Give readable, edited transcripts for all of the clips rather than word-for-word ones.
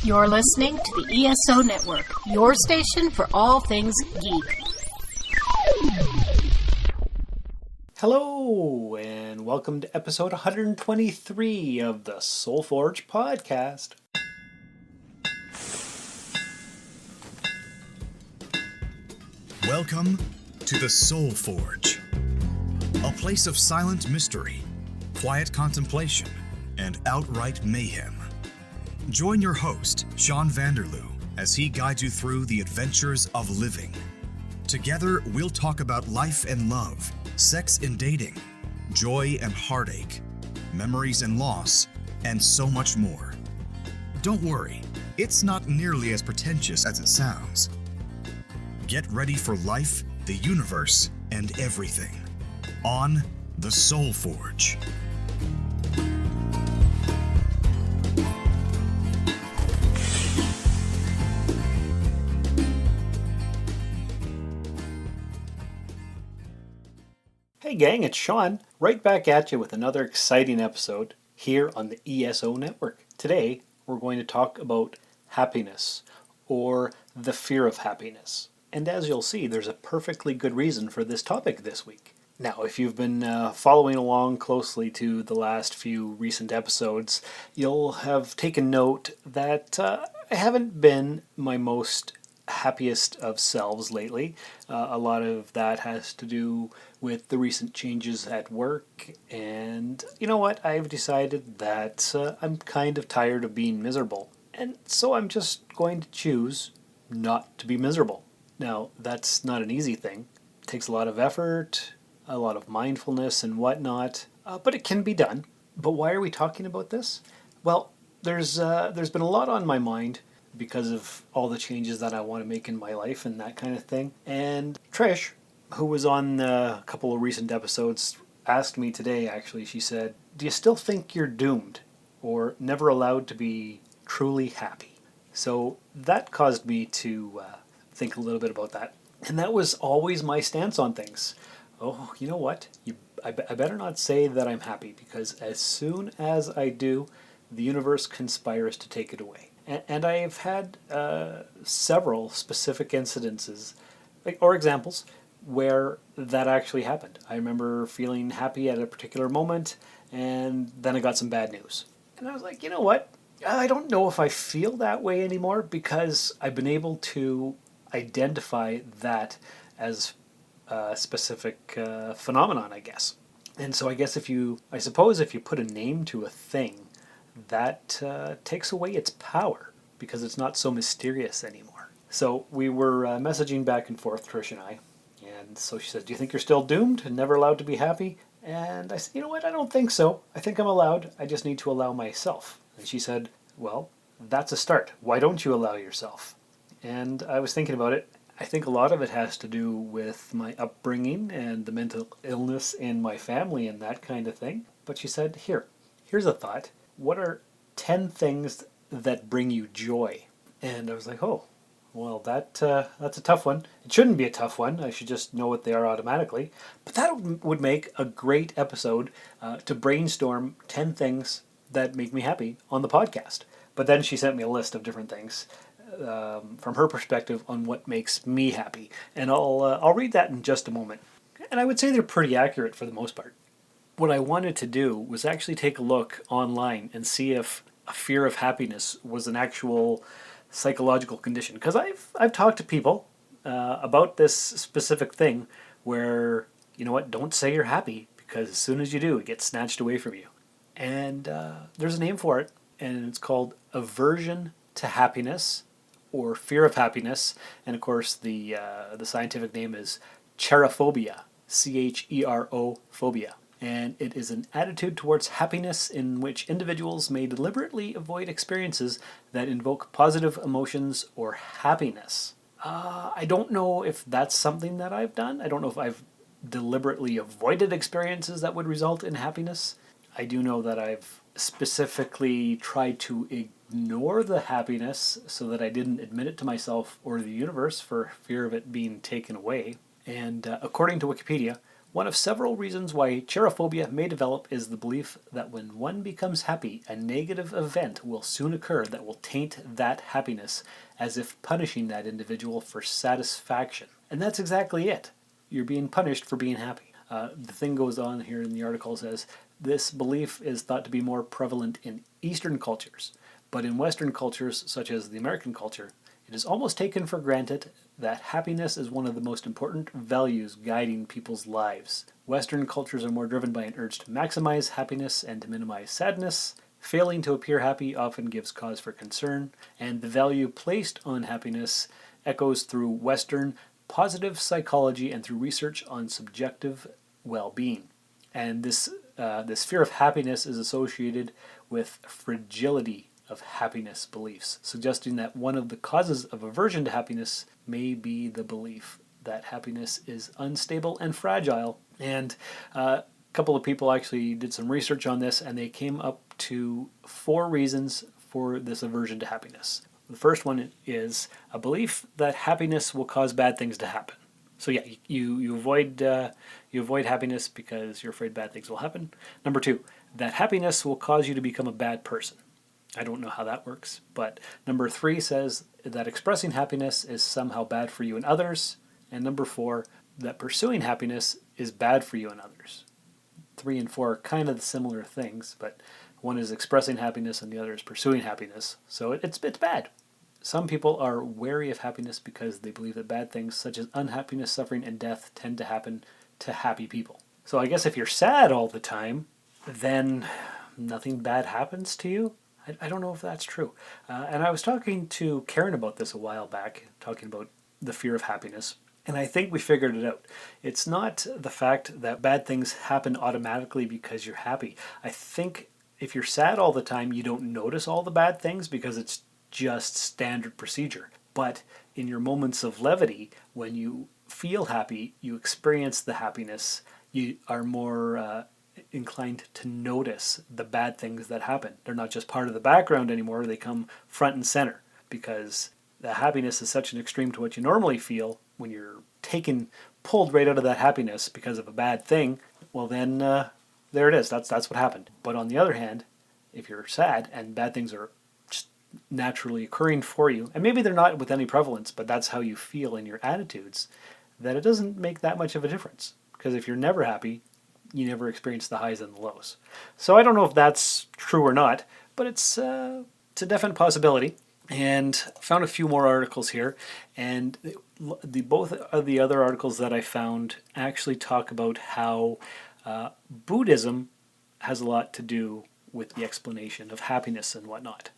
You're listening to the ESO Network, your station for all things geek. Hello, and welcome to episode 123 of the Soul Forge podcast. Welcome to the Soul Forge, a place of silent mystery, quiet contemplation, and outright mayhem. Join your host, Sean Vanderloo, as he guides you through the adventures of living. Together, we'll talk about life and love, sex and dating, joy and heartache, memories and loss, and so much more. Don't worry, it's not nearly as pretentious as it sounds. Get ready for life, the universe, and everything on the Soul Forge. Hey gang, it's Sean, right back at you with another exciting episode here on the ESO Network. Today, we're going to talk about happiness, or the fear of happiness. And as you'll see, there's a perfectly good reason for this topic this week. Now, if you've been following along closely to the last few recent episodes, you'll have taken note that I haven't been my most happiest of selves lately. A lot of that has to do with the recent changes at work, and you know what? I've decided that I'm kind of tired of being miserable, and so I'm just going to choose not to be miserable. Now, that's not an easy thing. It takes a lot of effort, a lot of mindfulness and whatnot, but it can be done. But why are we talking about this? Well, there's been a lot on my mind because of all the changes that I want to make in my life and that kind of thing. And Trish, who was on a couple of recent episodes, asked me today, actually, she said, "Do you still think you're doomed or never allowed to be truly happy?" So that caused me to think a little bit about that. And that was always my stance on things. Oh, you know what? I better not say that I'm happy, because as soon as I do, the universe conspires to take it away. And I have had several specific incidences, or examples, where that actually happened. I remember feeling happy at a particular moment, and then I got some bad news. And I was like, you know what? I don't know if I feel that way anymore, because I've been able to identify that as a specific phenomenon, I guess. And so I suppose if you put a name to a thing, that takes away its power, because it's not so mysterious anymore. So we were messaging back and forth, Trish and I, and so she said, "Do you think you're still doomed and never allowed to be happy?" And I said, "You know what, I don't think so. I think I'm allowed. I just need to allow myself." And she said, "Well, that's a start. Why don't you allow yourself?" And I was thinking about it. I think a lot of it has to do with my upbringing and the mental illness in my family and that kind of thing. But she said, here's a thought. What are 10 things that bring you joy? And I was like, oh, well, that's a tough one. It shouldn't be a tough one. I should just know what they are automatically. But that would make a great episode to brainstorm 10 things that make me happy on the podcast. But then she sent me a list of different things from her perspective on what makes me happy. And I'll read that in just a moment. And I would say they're pretty accurate for the most part. What I wanted to do was actually take a look online and see if a fear of happiness was an actual psychological condition. Because I've talked to people about this specific thing where, you know what, don't say you're happy, because as soon as you do, it gets snatched away from you. And there's a name for it, and it's called aversion to happiness, or fear of happiness. And of course, the scientific name is cherophobia, CHERO phobia. And it is an attitude towards happiness in which individuals may deliberately avoid experiences that invoke positive emotions or happiness. I don't know if that's something that I've done. I don't know if I've deliberately avoided experiences that would result in happiness. I do know that I've specifically tried to ignore the happiness so that I didn't admit it to myself or the universe for fear of it being taken away. And according to Wikipedia, One of several reasons why cherophobia may develop is the belief that when one becomes happy, a negative event will soon occur that will taint that happiness, as if punishing that individual for satisfaction. And that's exactly it. You're being punished for being happy. The thing goes on here in the article says, this belief is thought to be more prevalent in Eastern cultures, but in Western cultures, such as the American culture, it is almost taken for granted that happiness is one of the most important values guiding people's lives. Western cultures are more driven by an urge to maximize happiness and to minimize sadness. Failing to appear happy often gives cause for concern, and the value placed on happiness echoes through Western positive psychology and through research on subjective well-being. And this fear of happiness is associated with fragility of happiness beliefs, suggesting that one of the causes of aversion to happiness may be the belief that happiness is unstable and fragile. And a couple of people actually did some research on this, and they came up to 4 reasons for this aversion to happiness. The first one is a belief that happiness will cause bad things to happen. So yeah, you avoid happiness because you're afraid bad things will happen. Number 2, that happiness will cause you to become a bad person. I don't know how that works, but number 3 says that expressing happiness is somehow bad for you and others. And number 4, that pursuing happiness is bad for you and others. 3 and 4 are kind of similar things, but one is expressing happiness and the other is pursuing happiness. So it's bad. Some people are wary of happiness because they believe that bad things such as unhappiness, suffering, and death tend to happen to happy people. So I guess if you're sad all the time, then nothing bad happens to you? I don't know if that's true. And I was talking to Karen about this a while back, talking about the fear of happiness. And I think we figured it out. It's not the fact that bad things happen automatically because you're happy. I think if you're sad all the time, you don't notice all the bad things because it's just standard procedure. But in your moments of levity, when you feel happy, you experience the happiness, you are more inclined to notice the bad things that happen. They're not just part of the background anymore, they come front and center because the happiness is such an extreme to what you normally feel. When you're pulled right out of that happiness because of a bad thing, well then there it is. That's what happened. But on the other hand, if you're sad and bad things are just naturally occurring for you, and maybe they're not with any prevalence, but that's how you feel in your attitudes, that it doesn't make that much of a difference. Because if you're never happy, you never experience the highs and the lows. So I don't know if that's true or not, but it's a definite possibility. And found a few more articles here, and both of the other articles that I found actually talk about how Buddhism has a lot to do with the explanation of happiness and whatnot.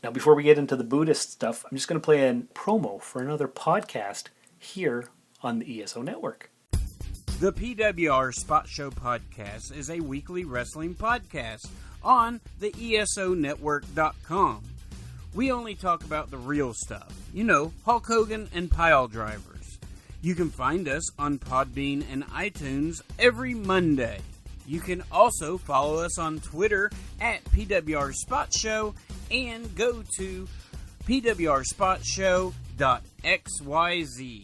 Now, before we get into the Buddhist stuff, I'm just going to play a promo for another podcast here on the ESO Network. The PWR Spot Show Podcast is a weekly wrestling podcast on the ESOnetwork.com. We only talk about the real stuff. You know, Hulk Hogan and pile drivers. You can find us on Podbean and iTunes every Monday. You can also follow us on Twitter at PWR Spot Show and go to pwrspotshow.xyz.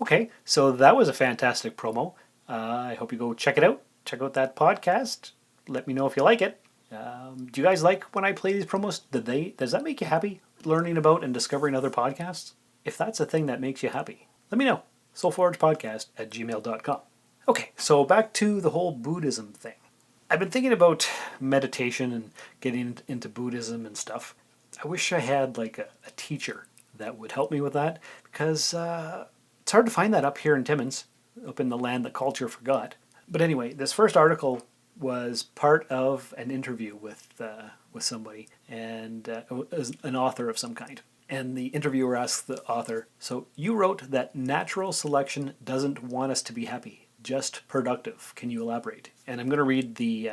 Okay, so that was a fantastic promo. I hope you go check it out. Check out that podcast. Let me know if you like it. Do you guys like when I play these promos? Does that make you happy, learning about and discovering other podcasts? If that's a thing that makes you happy, let me know. soulforgepodcast@gmail.com. Okay, so back to the whole Buddhism thing. I've been thinking about meditation and getting into Buddhism and stuff. I wish I had like a teacher that would help me with that, because it's hard to find that up here in Timmins, up in the land that culture forgot. But anyway, this first article was part of an interview with somebody, and an author of some kind. And the interviewer asked the author, so you wrote that natural selection doesn't want us to be happy, just productive. Can you elaborate? And I'm going to read the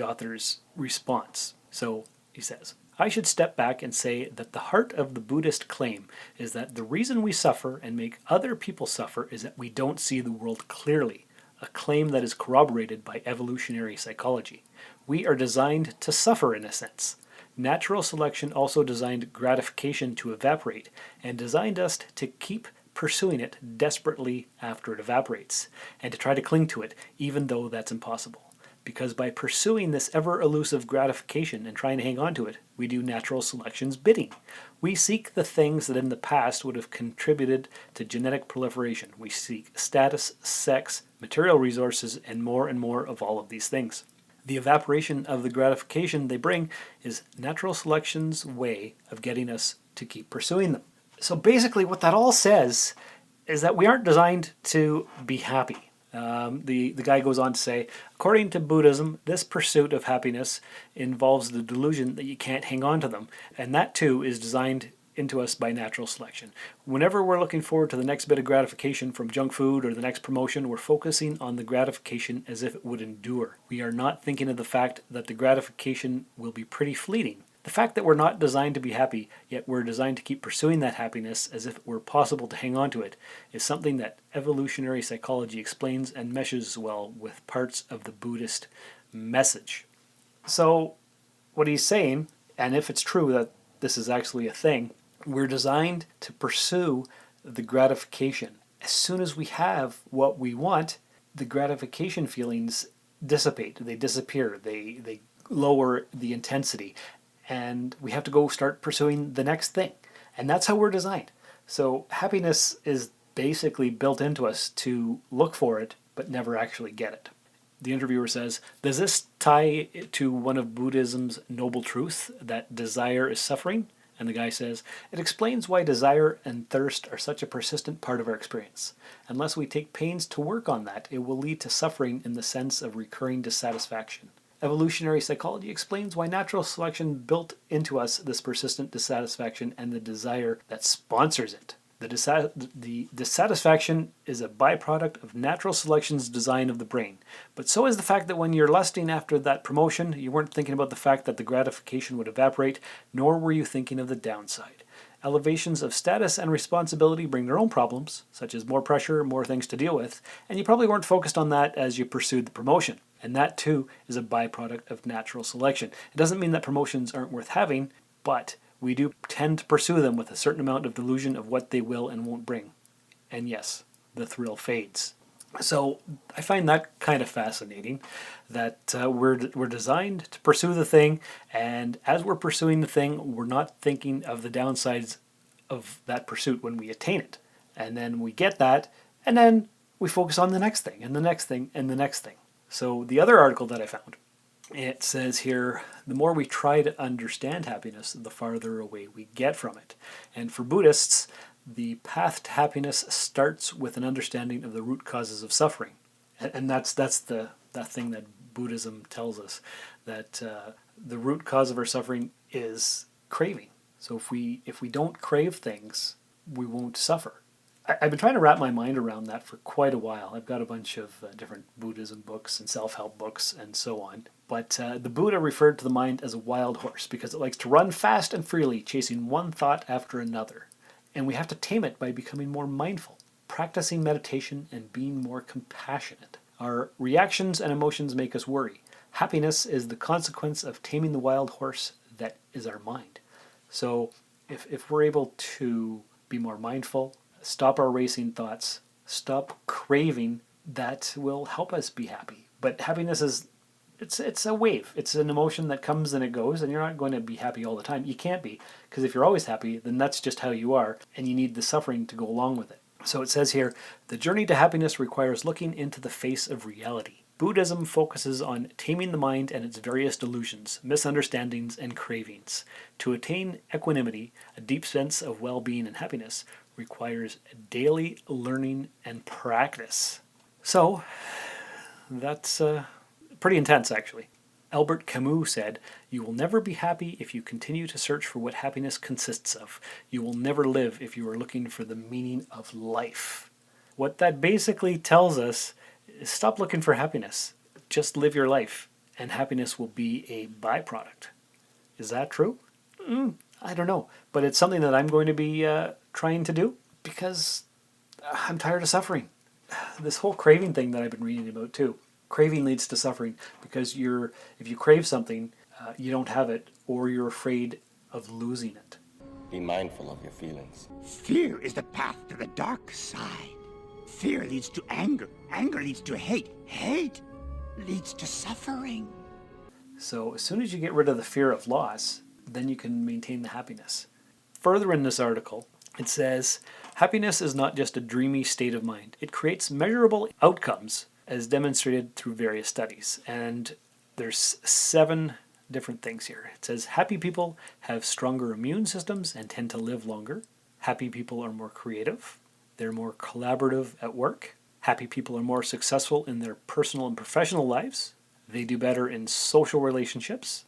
author's response. So he says, I should step back and say that the heart of the Buddhist claim is that the reason we suffer and make other people suffer is that we don't see the world clearly, a claim that is corroborated by evolutionary psychology. We are designed to suffer in a sense. Natural selection also designed gratification to evaporate and designed us to keep pursuing it desperately after it evaporates, and to try to cling to it even though that's impossible. Because by pursuing this ever-elusive gratification and trying to hang on to it, we do natural selection's bidding. We seek the things that in the past would have contributed to genetic proliferation. We seek status, sex, material resources, and more of all of these things. The evaporation of the gratification they bring is natural selection's way of getting us to keep pursuing them. So basically what that all says is that we aren't designed to be happy. The guy goes on to say, according to Buddhism, this pursuit of happiness involves the delusion that you can't hang on to them, and that too is designed into us by natural selection. Whenever we're looking forward to the next bit of gratification from junk food or the next promotion, we're focusing on the gratification as if it would endure. We are not thinking of the fact that the gratification will be pretty fleeting. The fact that we're not designed to be happy, yet we're designed to keep pursuing that happiness as if it were possible to hang on to it, is something that evolutionary psychology explains and meshes well with parts of the Buddhist message. So, what he's saying, and if it's true that this is actually a thing, we're designed to pursue the gratification. As soon as we have what we want, the gratification feelings dissipate, they disappear, they lower the intensity. And we have to go start pursuing the next thing. And that's how we're designed. So happiness is basically built into us to look for it, but never actually get it. The interviewer says, does this tie to one of Buddhism's noble truths, that desire is suffering? And the guy says, it explains why desire and thirst are such a persistent part of our experience. Unless we take pains to work on that, it will lead to suffering in the sense of recurring dissatisfaction. Evolutionary psychology explains why natural selection built into us this persistent dissatisfaction and the desire that sponsors it. The dissatisfaction is a byproduct of natural selection's design of the brain. But so is the fact that when you're lusting after that promotion, you weren't thinking about the fact that the gratification would evaporate, nor were you thinking of the downside. Elevations of status and responsibility bring their own problems, such as more pressure, more things to deal with, and you probably weren't focused on that as you pursued the promotion. And that too is a byproduct of natural selection. It doesn't mean that promotions aren't worth having, but we do tend to pursue them with a certain amount of delusion of what they will and won't bring. And yes, the thrill fades. So I find that kind of fascinating, that we're designed to pursue the thing, and as we're pursuing the thing, we're not thinking of the downsides of that pursuit when we attain it. And then we get that, and then we focus on the next thing, and the next thing, and the next thing. So the other article that I found, it says here, the more we try to understand happiness, the farther away we get from it. And for Buddhists, the path to happiness starts with an understanding of the root causes of suffering. And that's that thing that Buddhism tells us, that the root cause of our suffering is craving. So if we don't crave things, we won't suffer. I've been trying to wrap my mind around that for quite a while. I've got a bunch of different Buddhism books and self-help books and so on. But the Buddha referred to the mind as a wild horse because it likes to run fast and freely, chasing one thought after another. And we have to tame it by becoming more mindful, practicing meditation, and being more compassionate. Our reactions and emotions make us worry. Happiness is the consequence of taming the wild horse that is our mind. So if we're able to be more mindful, stop our racing thoughts, stop craving, that will help us be happy. But happiness is, it's a wave. It's an emotion that comes and it goes, and you're not going to be happy all the time. You can't be, because if you're always happy, then that's just how you are, and you need the suffering to go along with it. So it says here, the journey to happiness requires looking into the face of reality. Buddhism focuses on taming the mind and its various delusions, misunderstandings, and cravings. To attain equanimity, a deep sense of well-being and happiness, requires daily learning and practice. So, that's pretty intense, actually. Albert Camus said, "You will never be happy if you continue to search for what happiness consists of. You will never live if you are looking for the meaning of life." What that basically tells us is stop looking for happiness. Just live your life, and happiness will be a byproduct. Is that true? I don't know, but it's something that I'm going to be trying to do because I'm tired of suffering. This whole craving thing that I've been reading about too. Craving leads to suffering because if you crave something, you don't have it, or you're afraid of losing it. Be mindful of your feelings. Fear is the path to the dark side. Fear leads to anger. Anger leads to hate. Hate leads to suffering. So as soon as you get rid of the fear of loss, then you can maintain the happiness. Further in this article, it says, happiness is not just a dreamy state of mind. It creates measurable outcomes as demonstrated through various studies. And there's 7 different things here. It says happy people have stronger immune systems and tend to live longer. Happy people are more creative. They're more collaborative at work. Happy people are more successful in their personal and professional lives. They do better in social relationships.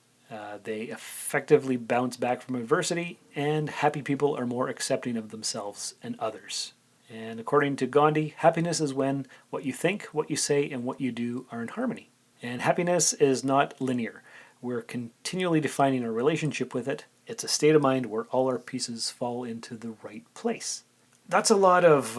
They effectively bounce back from adversity, and happy people are more accepting of themselves and others. And according to Gandhi, happiness is when what you think, what you say, and what you do are in harmony. And happiness is not linear. We're continually defining our relationship with it. It's a state of mind where all our pieces fall into the right place. That's a lot of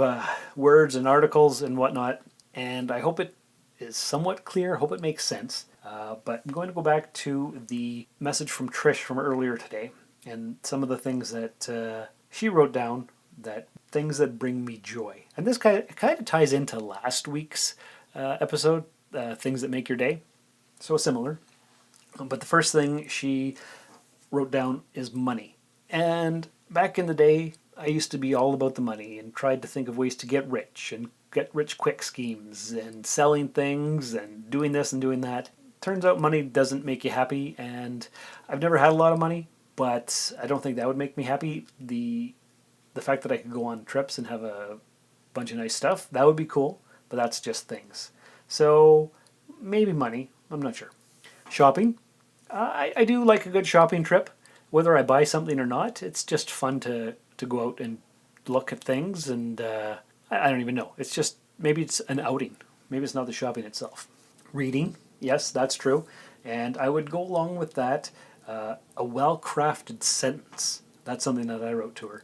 words and articles and whatnot, and I hope it is somewhat clear. I hope it makes sense. But I'm going to go back to the message from Trish from earlier today and some of the things that she wrote down, that things that bring me joy. And this kind of ties into last week's episode, things that make your day. So similar. But the first thing she wrote down is money. And back in the day, I used to be all about the money and tried to think of ways to get rich and get rich quick schemes and selling things and doing this and doing that. Turns out money doesn't make you happy, and I've never had a lot of money, but I don't think that would make me happy. The fact that I could go on trips and have a bunch of nice stuff, that would be cool, but that's just things. So maybe money, I'm not sure. Shopping, I do like a good shopping trip. Whether I buy something or not, it's just fun to go out and look at things, and I don't even know. It's just, maybe it's an outing. Maybe it's not the shopping itself. Reading, yes, that's true. And I would go along with that, a well-crafted sentence. That's something that I wrote to her.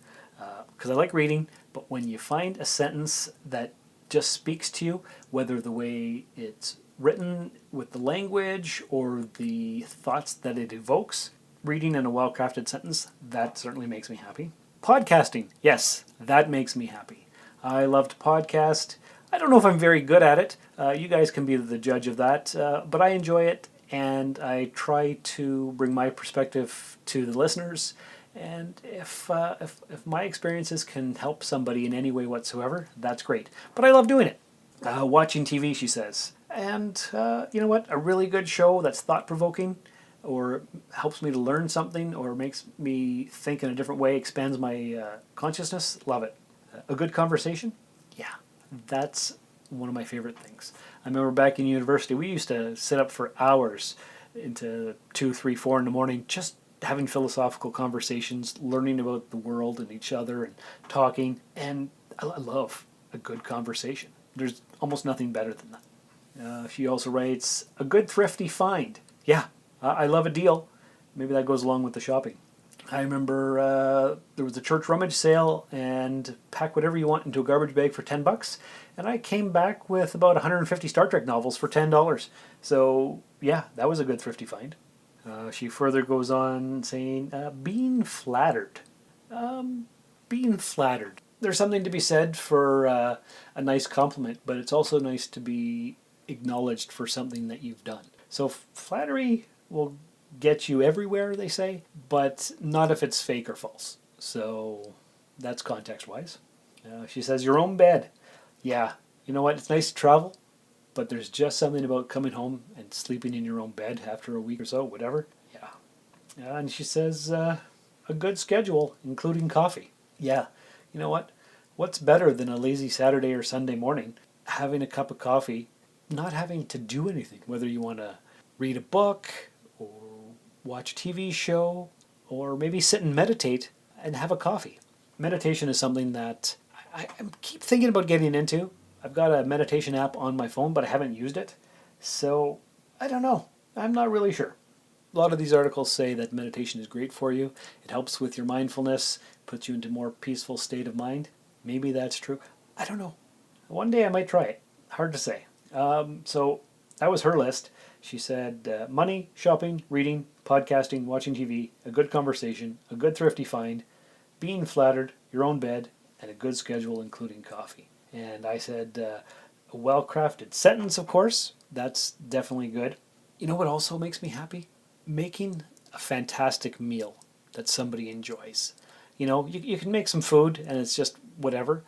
Because I like reading, but when you find a sentence that just speaks to you, whether the way it's written with the language or the thoughts that it evokes, reading in a well-crafted sentence, that certainly makes me happy. Podcasting, yes, that makes me happy. I love to podcast. I don't know if I'm very good at it. You guys can be the judge of that, but I enjoy it, and I try to bring my perspective to the listeners. And if my experiences can help somebody in any way whatsoever, that's great. But I love doing it. Watching TV, she says. And you know what? A really good show that's thought-provoking or helps me to learn something or makes me think in a different way, expands my consciousness, love it. A good conversation? Yeah, that's one of my favorite things. I remember back in university, we used to sit up for hours into 2, 3, 4 in the morning just having philosophical conversations, learning about the world and each other and talking. And I love a good conversation. There's almost nothing better than that. She also writes, a good thrifty find. Yeah, I love a deal. Maybe that goes along with the shopping. I remember there was a church rummage sale and pack whatever you want into a garbage bag for $10. And I came back with about 150 Star Trek novels for $10. So yeah, that was a good thrifty find. She further goes on saying, being flattered. Being flattered. There's something to be said for a nice compliment, but it's also nice to be acknowledged for something that you've done. So flattery will get you everywhere, they say, but not if it's fake or false. So that's context-wise. She says, your own bed. Yeah, you know what? It's nice to travel, but there's just something about coming home and sleeping in your own bed after a week or so, whatever. Yeah. And she says, a good schedule, including coffee. Yeah, you know what? What's better than a lazy Saturday or Sunday morning, having a cup of coffee, not having to do anything, whether you want to read a book or watch a TV show or maybe sit and meditate and have a coffee. Meditation is something that I keep thinking about getting into. I've got a meditation app on my phone, but I haven't used it. So I don't know. I'm not really sure. A lot of these articles say that meditation is great for you. It helps with your mindfulness, puts you into a more peaceful state of mind. Maybe that's true. I don't know. One day I might try it. Hard to say. So that was her list. She said money, shopping, reading, podcasting, watching TV, a good conversation, a good thrifty find, being flattered, your own bed, and a good schedule including coffee. And I said, a well-crafted sentence, of course. That's definitely good. You know what also makes me happy? Making a fantastic meal that somebody enjoys. You know, you can make some food and it's just whatever,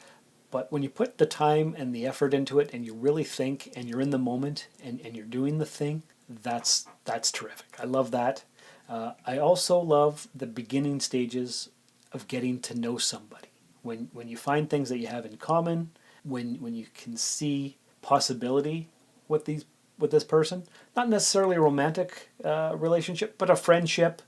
but when you put the time and the effort into it and you really think and you're in the moment and you're doing the thing, that's terrific. I love that. I also love the beginning stages of getting to know somebody. When you find things that you have in common, when you can see possibility with this person, not necessarily a romantic relationship, but a friendship,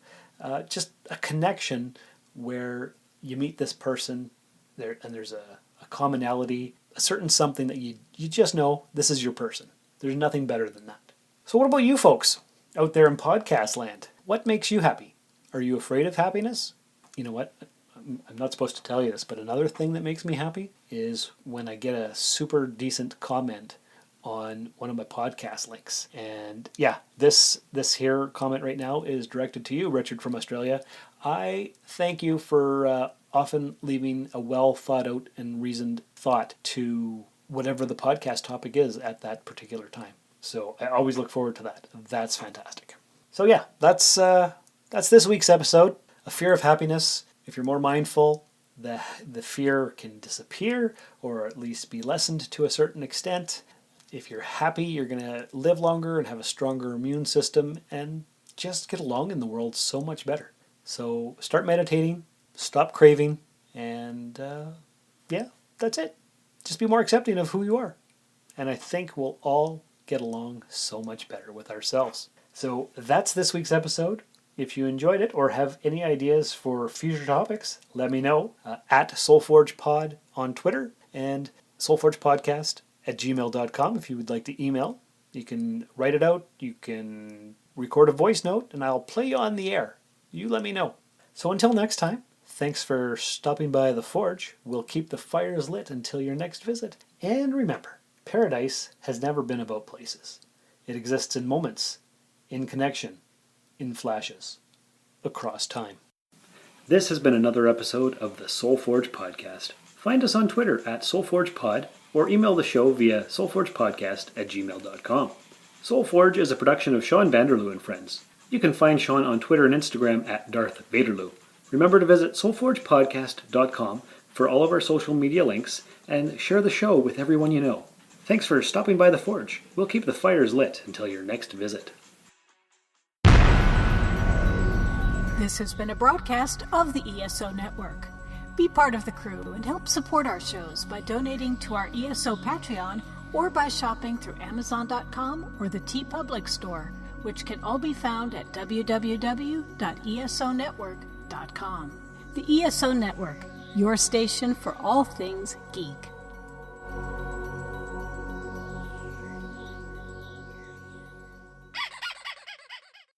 just a connection where you meet this person there and there's a commonality, a certain something that you just know this is your person. There's nothing better than that. So what about you folks out there in podcast land? What makes you happy? Are you afraid of happiness? You know what? I'm not supposed to tell you this, but another thing that makes me happy is when I get a super decent comment on one of my podcast links. And yeah, this here comment right now is directed to you, Richard from Australia. I thank you for often leaving a well thought out and reasoned thought to whatever the podcast topic is at that particular time. So I always look forward to that. That's fantastic. So yeah, that's this week's episode, A Fear of Happiness. If you're more mindful, the fear can disappear or at least be lessened to a certain extent. If you're happy, you're going to live longer and have a stronger immune system and just get along in the world so much better. So start meditating, stop craving, and yeah, that's it. Just be more accepting of who you are. And I think we'll all get along so much better with ourselves. So that's this week's episode. If you enjoyed it or have any ideas for future topics, let me know at SoulForgePod on Twitter and soulforgepodcast@gmail.com if you would like to email. You can write it out, you can record a voice note, and I'll play you on the air. You let me know. So until next time, thanks for stopping by the Forge. We'll keep the fires lit until your next visit. And remember, paradise has never been about places. It exists in moments, in connection, in flashes, across time. This has been another episode of the SoulForge Podcast. Find us on Twitter at SoulForgePod or email the show via soulforgepodcast@gmail.com. SoulForge is a production of Sean Vanderloo and Friends. You can find Sean on Twitter and Instagram at Darth Vaderloo. Remember to visit soulforgepodcast.com for all of our social media links and share the show with everyone you know. Thanks for stopping by the Forge. We'll keep the fires lit until your next visit. This has been a broadcast of the ESO Network. Be part of the crew and help support our shows by donating to our ESO Patreon or by shopping through Amazon.com or the TeePublic store, which can all be found at www.esonetwork.com. The ESO Network, your station for all things geek.